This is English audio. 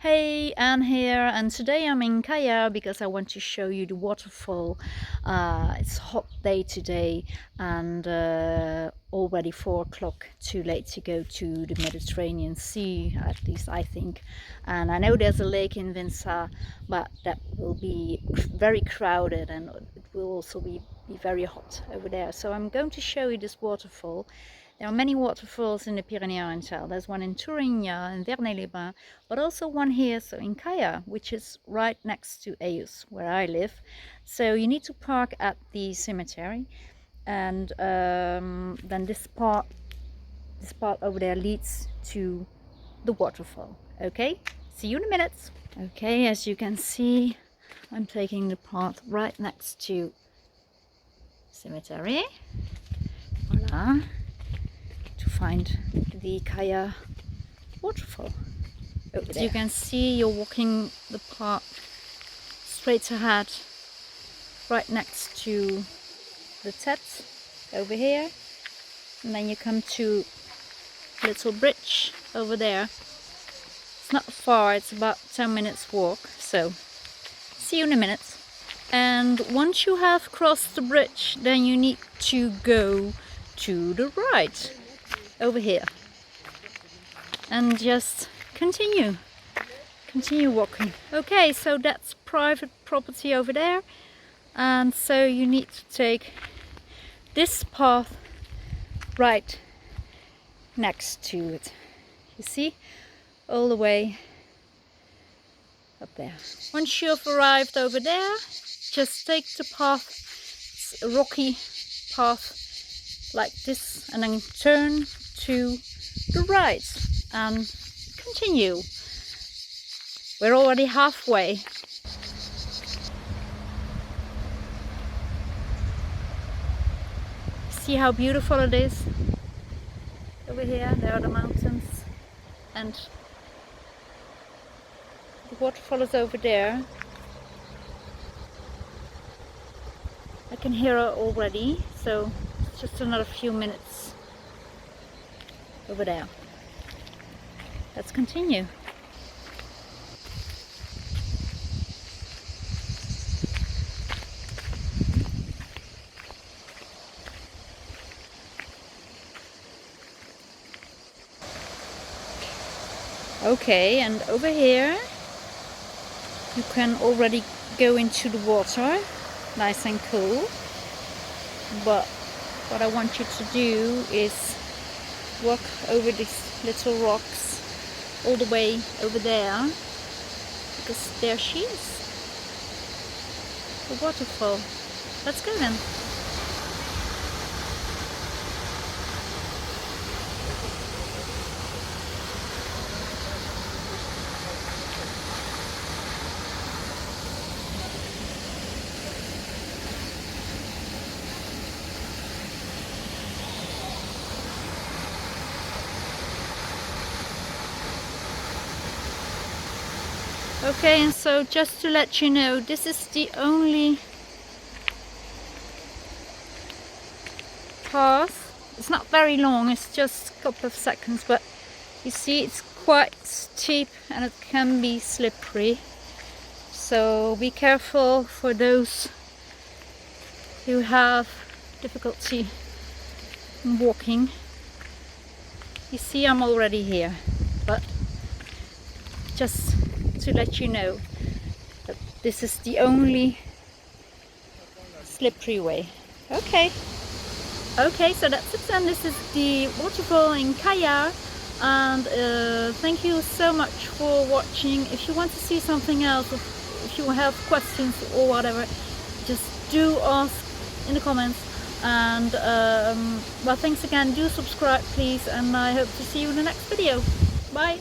Hey, Anne here, and today I'm in Catllar because I want to show you the waterfall. It's a hot day today and already 4 o'clock, too late to go to the Mediterranean Sea, at least I think. And I know there's a lake in Vinça, but that will be very crowded and it will also be very hot over there. So I'm going to show you this waterfall. There are many waterfalls in the Pyrenees-Orientales. There's one in Tourigna and Vernay-les-Bains, but also one here, so in Catllar, which is right next to Eus, where I live. So you need to park at the cemetery, and then this part over there leads to the waterfall. Okay, see you in a minute. Okay, as you can see, I'm taking the path right next to cemetery. Voila. To find the Catllar waterfall. As you can see, you're walking the park straight ahead, right next to the Tet over here, and then you come to a little bridge over there. It's not far, it's about 10 minutes walk, so see you in a minute. And once you have crossed the bridge, then you need to go to the right over here and just continue walking. Okay, so that's private property over there, and so you need to take this path right next to it. You see, all the way up there. Once you've arrived over there, just take the path. It's a rocky path like this, and then turn to the right and continue. We're already halfway. See how beautiful it is? Over here, there are the mountains, and the waterfall is over there. I can hear it already, so it's just another few minutes over there. Let's continue. Okay, and over here you can already go into the water, nice and cool. But what I want you to do is walk over these little rocks all the way over there, because there she is, the waterfall. Let's go then. Okay, and so just to let you know, this is the only path. It's not very long, it's just a couple of seconds, but you see it's quite steep and it can be slippery. So be careful for those who have difficulty in walking. You see, I'm already here, but just to let you know that this is the only slippery way. Okay, so that's it then. This is the waterfall in Catllar, and thank you so much for watching. If you want to see something else, if you have questions or whatever, just do ask in the comments. And well, thanks again. Do subscribe please, and I hope to see you in the next video. Bye.